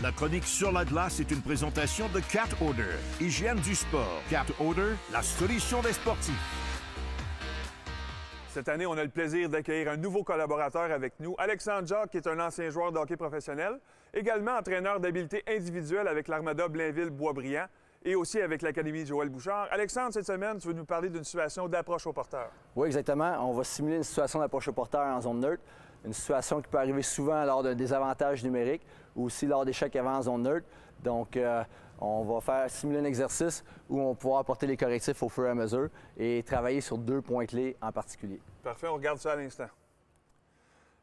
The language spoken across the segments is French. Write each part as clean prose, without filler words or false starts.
La chronique sur la glace est une présentation de Cat Order, hygiène du sport. Cat Order, la solution des sportifs. Cette année, on a le plaisir d'accueillir un nouveau collaborateur avec nous, Alexandre Jacques, qui est un ancien joueur de hockey professionnel, également entraîneur d'habileté individuelle avec l'Armada Blainville-Boisbriand et aussi avec l'Académie Joël Bouchard. Alexandre, cette semaine, tu veux nous parler d'une situation d'approche au porteur. Oui, exactement. On va simuler une situation d'approche au porteur en zone neutre, une situation qui peut arriver souvent lors d'un désavantage numérique ou aussi lors d'échecs avant en zone neutre. Donc, on va simuler un exercice où on va pouvoir apporter les correctifs au fur et à mesure et travailler sur 2 points clés en particulier. Parfait, on regarde ça à l'instant.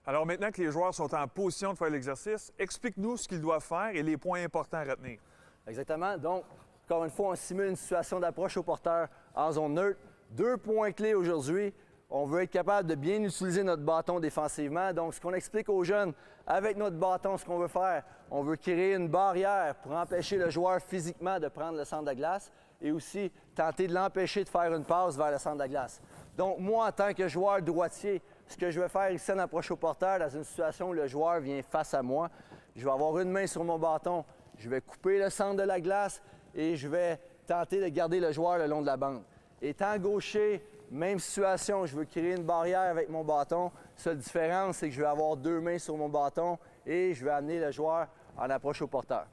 Alors maintenant que les joueurs sont en position de faire l'exercice, explique-nous ce qu'ils doivent faire et les points importants à retenir. Exactement. Donc, encore une fois, on simule une situation d'approche au porteur en zone neutre. 2 points clés aujourd'hui. On veut être capable de bien utiliser notre bâton défensivement. Donc, ce qu'on explique aux jeunes, avec notre bâton, ce qu'on veut faire, on veut créer une barrière pour empêcher le joueur physiquement de prendre le centre de la glace et aussi tenter de l'empêcher de faire une passe vers le centre de la glace. Donc, moi, en tant que joueur droitier, ce que je vais faire ici en approche au porteur, dans une situation où le joueur vient face à moi, je vais avoir une main sur mon bâton, je vais couper le centre de la glace et je vais tenter de garder le joueur le long de la bande. Étant gaucher, même situation, je veux créer une barrière avec mon bâton. Seule différence, c'est que je vais avoir 2 mains sur mon bâton et je vais amener le joueur en approche au porteur.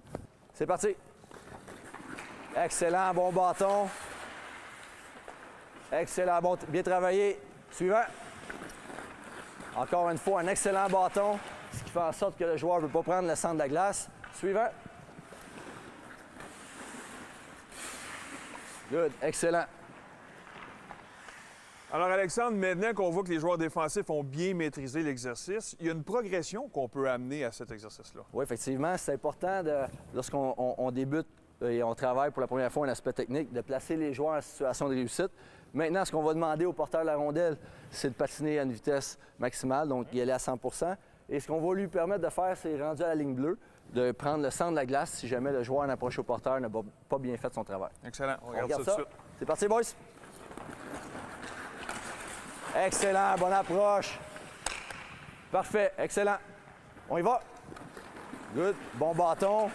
C'est parti! Excellent, bon bâton. Excellent, bon, bien travaillé. Suivant. Encore une fois, un excellent bâton, ce qui fait en sorte que le joueur ne veut pas prendre le centre de la glace. Suivant. Good, excellent. Alors Alexandre, maintenant qu'on voit que les joueurs défensifs ont bien maîtrisé l'exercice, il y a une progression qu'on peut amener à cet exercice-là. Oui, effectivement, c'est important, lorsqu'on débute et on travaille pour la première fois un aspect technique, de placer les joueurs en situation de réussite. Maintenant, ce qu'on va demander au porteur de la rondelle, c'est de patiner à une vitesse maximale, donc y aller à 100 %. Et ce qu'on va lui permettre de faire, c'est, rendu à la ligne bleue, de prendre le centre de la glace si jamais le joueur en approche au porteur n'a pas bien fait son travail. Excellent, on regarde ça tout de suite. C'est parti, boys! Excellent, bonne approche. Parfait, excellent. On y va. Good, bon bâton.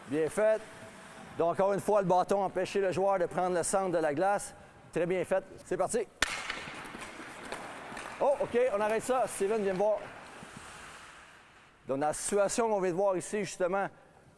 Bien fait. Donc, encore une fois, le bâton empêcher le joueur de prendre le centre de la glace. Très bien fait. C'est parti. Oh, OK, on arrête ça. Steven, viens me voir. Donc, dans la situation qu'on vient de voir ici, justement,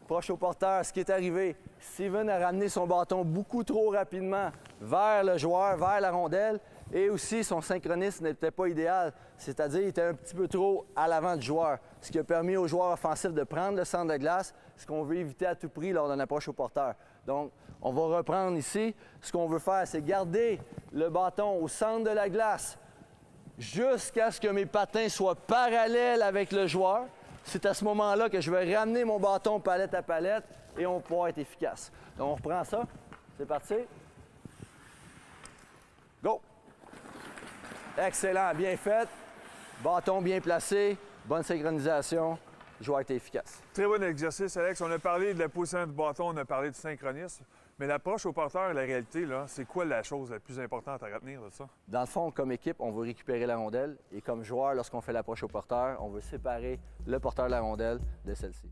proche au porteur, ce qui est arrivé, Steven a ramené son bâton beaucoup trop rapidement vers le joueur, vers la rondelle, et aussi son synchronisme n'était pas idéal, c'est-à-dire il était un petit peu trop à l'avant du joueur, ce qui a permis au joueur offensif de prendre le centre de glace, ce qu'on veut éviter à tout prix lors d'une approche au porteur. Donc, on va reprendre ici. Ce qu'on veut faire, c'est garder le bâton au centre de la glace jusqu'à ce que mes patins soient parallèles avec le joueur. C'est à ce moment-là que je vais ramener mon bâton palette à palette et on va pouvoir être efficace. Donc, on reprend ça. C'est parti. Go! Excellent, bien fait. Bâton bien placé, bonne synchronisation. Le joueur a été efficace. Très bon exercice, Alex. On a parlé de la position du bâton, on a parlé du synchronisme. Mais l'approche au porteur, la réalité, là, c'est quoi la chose la plus importante à retenir de ça? Dans le fond, comme équipe, on veut récupérer la rondelle. Et comme joueur, lorsqu'on fait l'approche au porteur, on veut séparer le porteur de la rondelle de celle-ci.